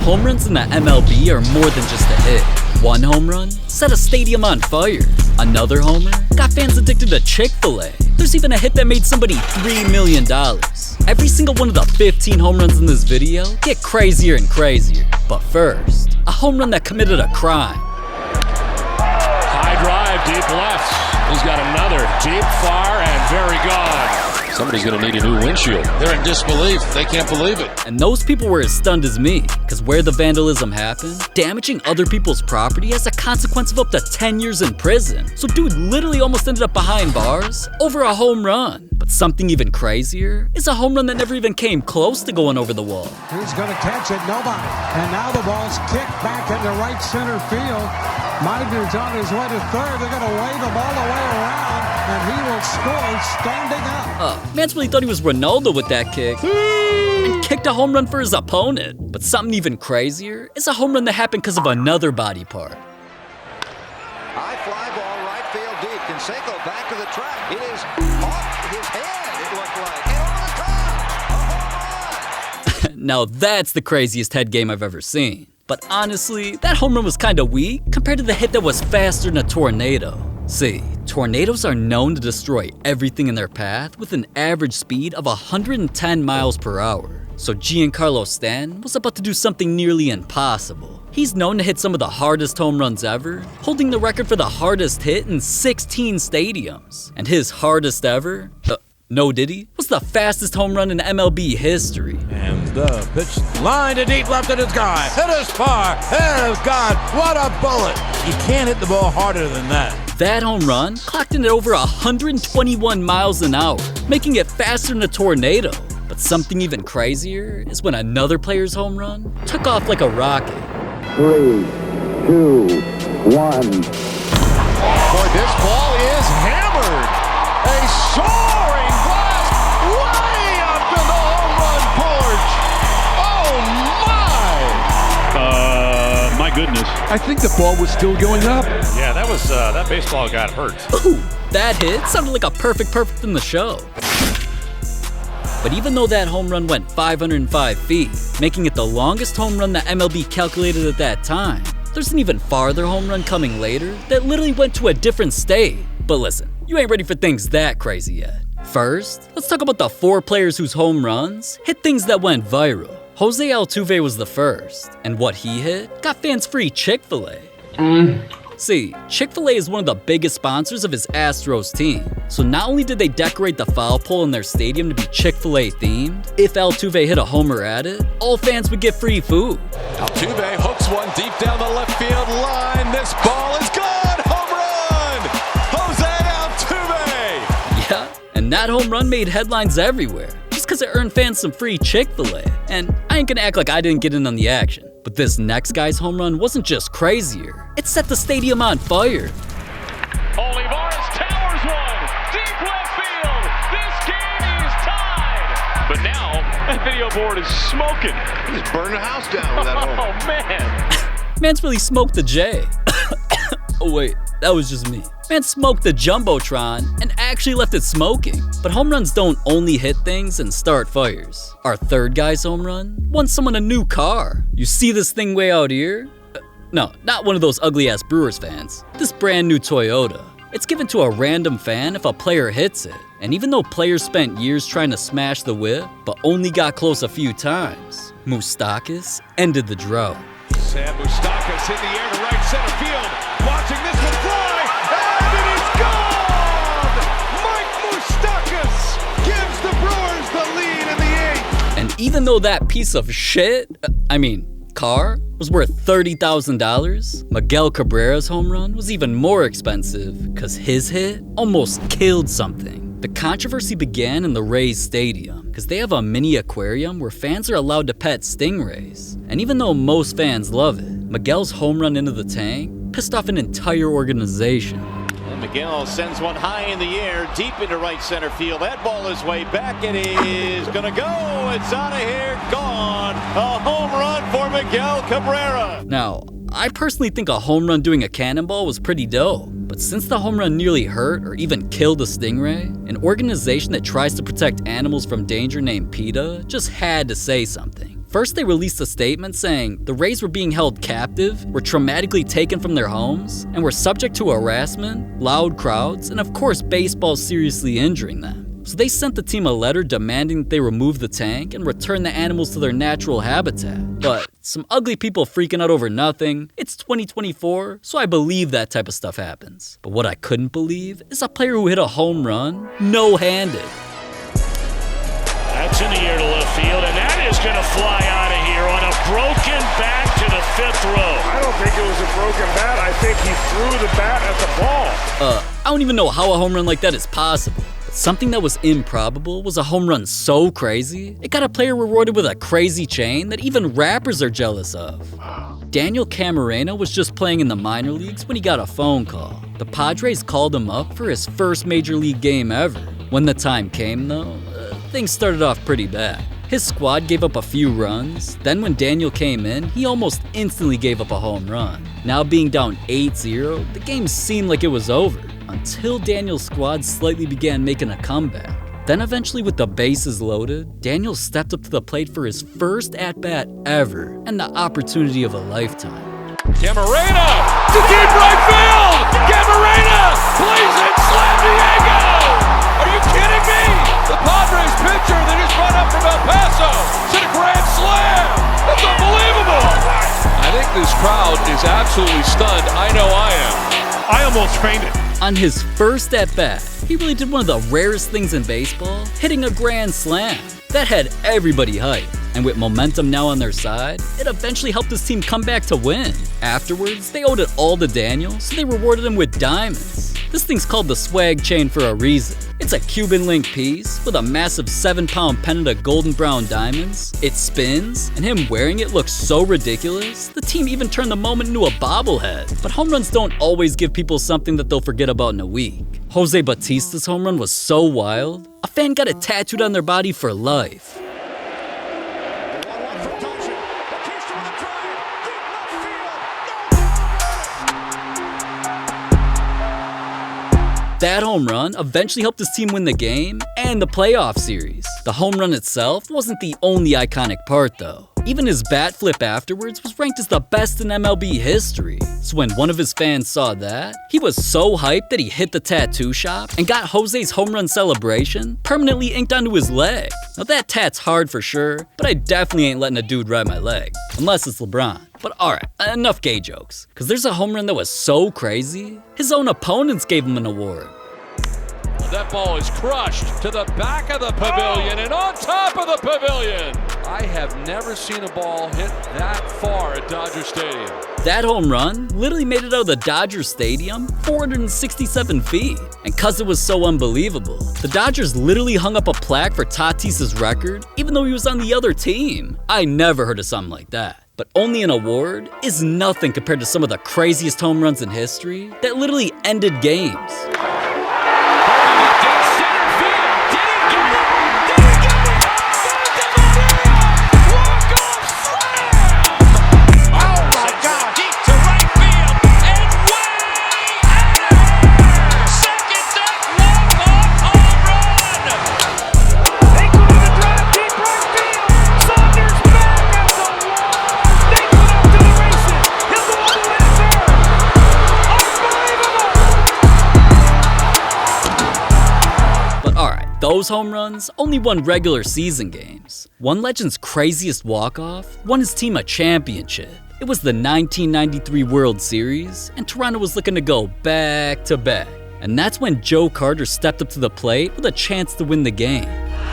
Home runs in the MLB are more than just a hit. One home run set a stadium on fire. Another homer got fans addicted to Chick Fil-A. There's even a hit that made somebody $3 million. Every single one of the 15 home runs in this video get crazier and crazier. But first, a home run that committed a crime. High drive, deep left. He's got another deep, far, and very gone. Somebody's gonna need a new windshield. They're in disbelief. They can't believe it. And those people were as stunned as me, because where the vandalism happened, damaging other people's property has a consequence of up to 10 years in prison. So dude literally almost ended up behind bars over a home run. But something even crazier is a home run that never even came close to going over the wall. He's gonna catch it, nobody. And now the ball's kicked back into right center field. Meidner's on his way to third. They're gonna wave him all the way around, and he will score standing up. Mans really thought he was Ronaldo with that kick and kicked a home run for his opponent. But something even crazier is a home run that happened because of another body part. High fly ball, right field deep. Canseco back to the track. It is off his head, it looked like. And over the top, a home run! Now that's the craziest head game I've ever seen. But honestly, that home run was kinda weak compared to the hit that was faster than a tornado. See, tornadoes are known to destroy everything in their path with an average speed of 110 miles per hour. So Giancarlo Stanton was about to do something nearly impossible. He's known to hit some of the hardest home runs ever, holding the record for the hardest hit in 16 stadiums. And his hardest ever, no diddy, was the fastest home run in MLB history. And the pitch line to deep left, and it's gone. Hit as far, it is gone. What a bullet. You can't hit the ball harder than that. That home run clocked in at over 121 miles an hour, making it faster than a tornado. But something even crazier is when another player's home run took off like a rocket. 3, 2, 1. Boy, this ball is hammered. A soaring blast way up in the home run porch. Oh my! My goodness. I think the ball was still going up. Yeah, that was that baseball got hurt. Ooh, that hit sounded like a perfect in the show. But even though that home run went 505 feet, making it the longest home run that MLB calculated at that time, there's an even farther home run coming later that literally went to a different state. But listen, you ain't ready for things that crazy yet. First, let's talk about the 4 players whose home runs hit things that went viral. Jose Altuve was the first, and what he hit got fans free Chick Fil-A. See, Chick Fil-A is one of the biggest sponsors of his Astros team. So not only did they decorate the foul pole in their stadium to be Chick Fil-A themed, if Altuve hit a homer at it, all fans would get free food. Altuve hooks one deep down the left field line. This ball is gone. Home run! Jose Altuve! Yeah, and that home run made headlines everywhere, just because it earned fans some free Chick Fil-A. And I ain't gonna act like I didn't get in on the action. But this next guy's home run wasn't just crazier, it set the stadium on fire. Olivares towers one. Deep left field. This game is tied. But now, that video board is smoking. He's burning the house down with that home. Oh, man. Man's really smoked the J. Oh wait, that was just me. Man smoked the Jumbotron and actually left it smoking. But home runs don't only hit things and start fires. Our third guy's home run won someone a new car. You see this thing way out here? No, not one of those ugly-ass Brewers fans. This brand new Toyota. It's given to a random fan if a player hits it. And even though players spent years trying to smash the whip, but only got close a few times, Moustakas ended the drought. Sam Moustakas hit the air to right center field. Watching this one fly, and it is gone! Mike Moustakas gives the Brewers the lead in the 8th. And even though that piece of shit, car, was worth $30,000, Miguel Cabrera's home run was even more expensive because his hit almost killed something. The controversy began in the Rays stadium because they have a mini aquarium where fans are allowed to pet stingrays. And even though most fans love it, Miguel's home run into the tank pissed off an entire organization. And Miguel sends one high in the air, deep into right center field. That ball is way back. It is gonna go. It's out of here. Gone. A home run for Miguel Cabrera. Now, I personally think a home run doing a cannonball was pretty dope. But since the home run nearly hurt or even killed a stingray, an organization that tries to protect animals from danger named PETA just had to say something. First, they released a statement saying the Rays were being held captive, were traumatically taken from their homes, and were subject to harassment, loud crowds, and of course baseball seriously injuring them. So they sent the team a letter demanding that they remove the tank and return the animals to their natural habitat. But some ugly people freaking out over nothing. It's 2024, so I believe that type of stuff happens. But what I couldn't believe is a player who hit a home run no-handed. That's in the air to left field, and that is going to fly out of here on a broken bat to the 5th row. I don't think it was a broken bat. I think he threw the bat at the ball. I don't even know how a home run like that is possible. Something that was improbable was a home run so crazy, it got a player rewarded with a crazy chain that even rappers are jealous of. Daniel Camarena was just playing in the minor leagues when he got a phone call. The Padres called him up for his first major league game ever. When the time came though, things started off pretty bad. His squad gave up a few runs, then when Daniel came in, he almost instantly gave up a home run. Now being down 8-0, the game seemed like it was over. Until Daniel's squad slightly began making a comeback. Then eventually with the bases loaded, Daniel stepped up to the plate for his first at-bat ever and the opportunity of a lifetime. Camarena to deep right field! Camarena plays it, slam Diego! Are you kidding me? The Padres pitcher that just run up from El Paso hit a grand slam! That's unbelievable! I think this crowd is absolutely stunned. I know I am. I almost fainted. On his first at-bat, he really did one of the rarest things in baseball, hitting a grand slam. That had everybody hyped. And with momentum now on their side, it eventually helped his team come back to win. Afterwards, they owed it all to Daniel, so they rewarded him with diamonds. This thing's called the swag chain for a reason. It's a Cuban link piece with a massive 7-pound pendant of golden brown diamonds. It spins, and him wearing it looks so ridiculous, the team even turned the moment into a bobblehead. But home runs don't always give people something that they'll forget about in a week. Jose Bautista's home run was so wild, a fan got it tattooed on their body for life. That home run eventually helped his team win the game and the playoff series. The home run itself wasn't the only iconic part though. Even his bat flip afterwards was ranked as the best in MLB history. So when one of his fans saw that, he was so hyped that he hit the tattoo shop and got Jose's home run celebration permanently inked onto his leg. Now that tat's hard for sure, but I definitely ain't letting a dude ride my leg. Unless it's LeBron. But alright, enough gay jokes. Cause there's a home run that was so crazy, his own opponents gave him an award. That ball is crushed to the back of the pavilion and on top of the pavilion. I have never seen a ball hit that far at Dodger Stadium. That home run literally made it out of the Dodger Stadium 467 feet. And cause it was so unbelievable, the Dodgers literally hung up a plaque for Tatis's record, even though he was on the other team. I never heard of something like that. But only an award is nothing compared to some of the craziest home runs in history that literally ended games. Those home runs only won regular season games. One legend's craziest walk-off won his team a championship. It was the 1993 World Series, and Toronto was looking to go back-to-back. And that's when Joe Carter stepped up to the plate with a chance to win the game.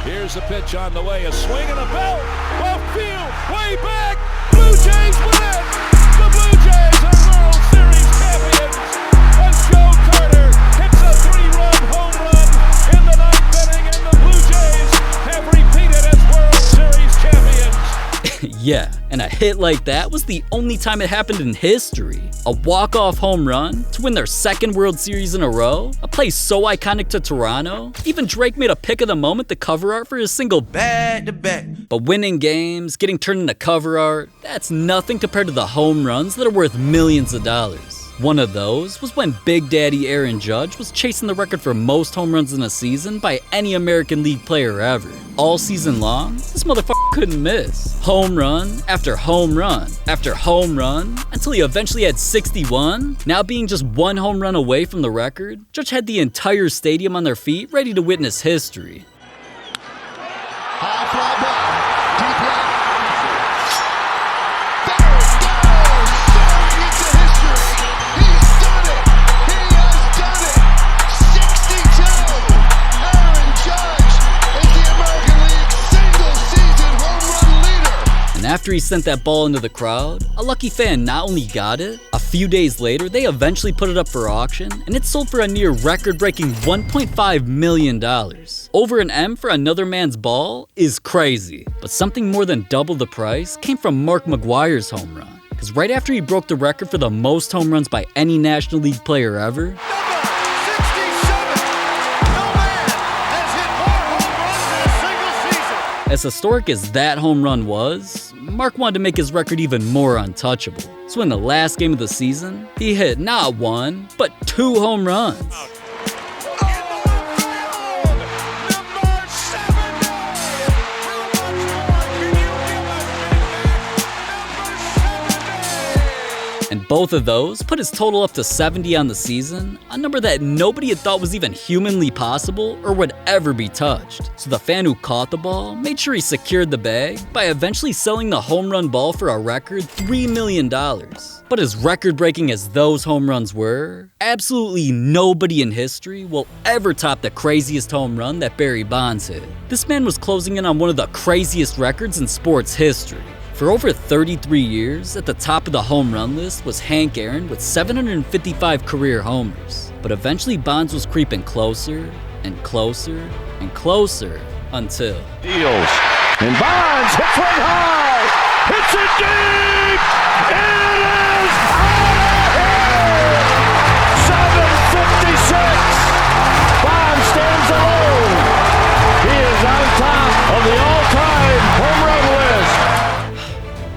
Here's a pitch on the way, a swing and a belt, left field, way back, Blue Jays win! The Blue Jays are World Series champions as Joe Carter hits a 3-run home run in the 9th inning, and the Blue Jays have repeated as World Series champions. Yeah, and a hit like that was the only time it happened in history. A walk-off home run to win their second World Series in a row, a play so iconic to Toronto, even Drake made a pick of the moment the cover art for his single Back to Back. But winning games, getting turned into cover art, that's nothing compared to the home runs that are worth millions of dollars. One of those was when Big Daddy Aaron Judge was chasing the record for most home runs in a season by any American League player ever. All season long, this motherfucker couldn't miss. Home run after home run after home run until he eventually had 61. Now being just one home run away from the record, Judge had the entire stadium on their feet ready to witness history. High fly ball, deep left. There it goes! Soaring into history. He's done it! He has done it! 62! Aaron Judge is the American League single-season home run leader. And after he sent that ball into the crowd, a lucky fan not only got it, a few days later, they eventually put it up for auction, and it sold for a near record-breaking $1.5 million. Over an M for another man's ball is crazy, but something more than double the price came from Mark McGwire's home run. Because right after he broke the record for the most home runs by any National League player ever, as historic as that home run was, Mark wanted to make his record even more untouchable. So in the last game of the season, he hit not one, but 2 home runs. And both of those put his total up to 70 on the season, a number that nobody had thought was even humanly possible or would ever be touched. So the fan who caught the ball made sure he secured the bag by eventually selling the home run ball for a record $3 million. But as record-breaking as those home runs were, absolutely nobody in history will ever top the craziest home run that Barry Bonds hit. This man was closing in on one of the craziest records in sports history. For over 33 years, at the top of the home run list was Hank Aaron with 755 career homers. But eventually Bonds was creeping closer and closer and closer until... Deals. And Bonds hits one high. Hits it deep. It is out of here. 756. Bonds stands alone. He is on top of the all-time home run list.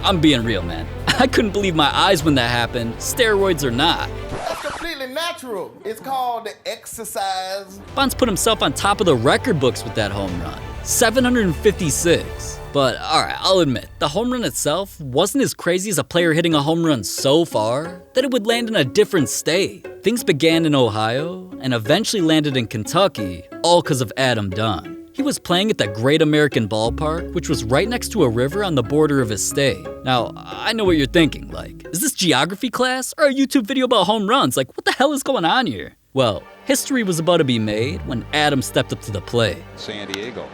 I'm being real, man. I couldn't believe my eyes when that happened, steroids or not. That's completely natural. It's called the exercise. Bonds put himself on top of the record books with that home run, 756. But alright, I'll admit, the home run itself wasn't as crazy as a player hitting a home run so far that it would land in a different state. Things began in Ohio and eventually landed in Kentucky, all because of Adam Dunn. He was playing at the Great American Ballpark, which was right next to a river on the border of his state. Now, I know what you're thinking, like, is this geography class or a YouTube video about home runs? Like, what the hell is going on here? Well, history was about to be made when Adam stepped up to the plate. San Diego.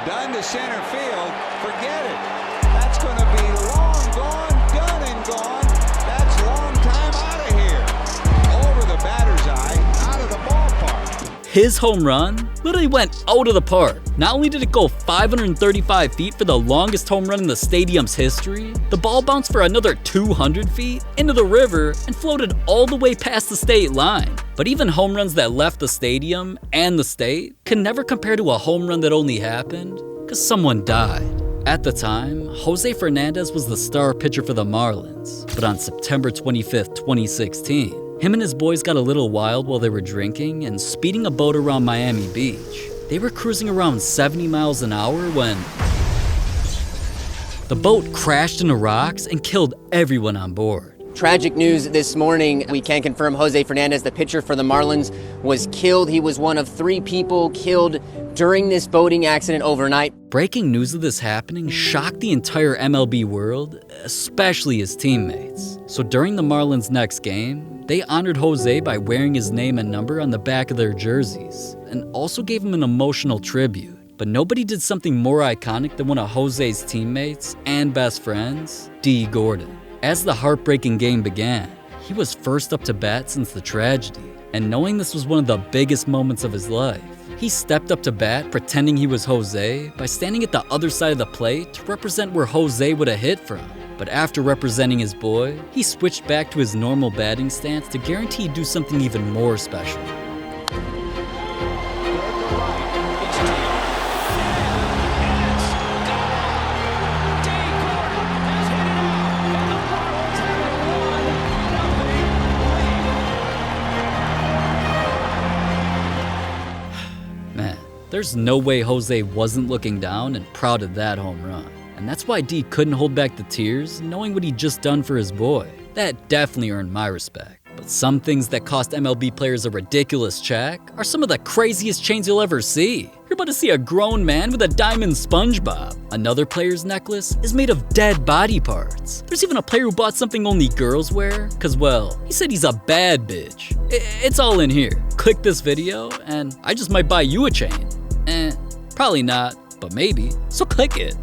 Done to center field. Forget it. That's going to be long gone, done and gone. That's long time out of here. Over the batter's eye, out of the ballpark. His home run literally went out of the park. Not only did it go 535 feet for the longest home run in the stadium's history, the ball bounced for another 200 feet into the river and floated all the way past the state line. But even home runs that left the stadium and the state can never compare to a home run that only happened because someone died. At the time, Jose Fernandez was the star pitcher for the Marlins. But on September 25th, 2016, him and his boys got a little wild while they were drinking and speeding a boat around Miami Beach. They were cruising around 70 miles an hour when the boat crashed into rocks and killed everyone on board. Tragic news this morning. We can confirm Jose Fernandez, the pitcher for the Marlins, was killed. He was one of 3 people killed during this boating accident overnight. Breaking news of this happening shocked the entire MLB world, especially his teammates. So during the Marlins' next game, they honored Jose by wearing his name and number on the back of their jerseys, and also gave him an emotional tribute. But nobody did something more iconic than one of Jose's teammates and best friends, D. Gordon. As the heartbreaking game began, he was first up to bat since the tragedy, and knowing this was one of the biggest moments of his life, he stepped up to bat pretending he was Jose by standing at the other side of the plate to represent where Jose would have hit from. But after representing his boy, he switched back to his normal batting stance to guarantee he'd do something even more special. There's no way Jose wasn't looking down and proud of that home run. And that's why D couldn't hold back the tears, knowing what he'd just done for his boy. That definitely earned my respect. But some things that cost MLB players a ridiculous check are some of the craziest chains you'll ever see. You're about to see a grown man with a diamond SpongeBob. Another player's necklace is made of dead body parts. There's even a player who bought something only girls wear, cause well, he said he's a bad bitch. It's all in here. Click this video and I just might buy you a chain. Probably not, but maybe. So click it.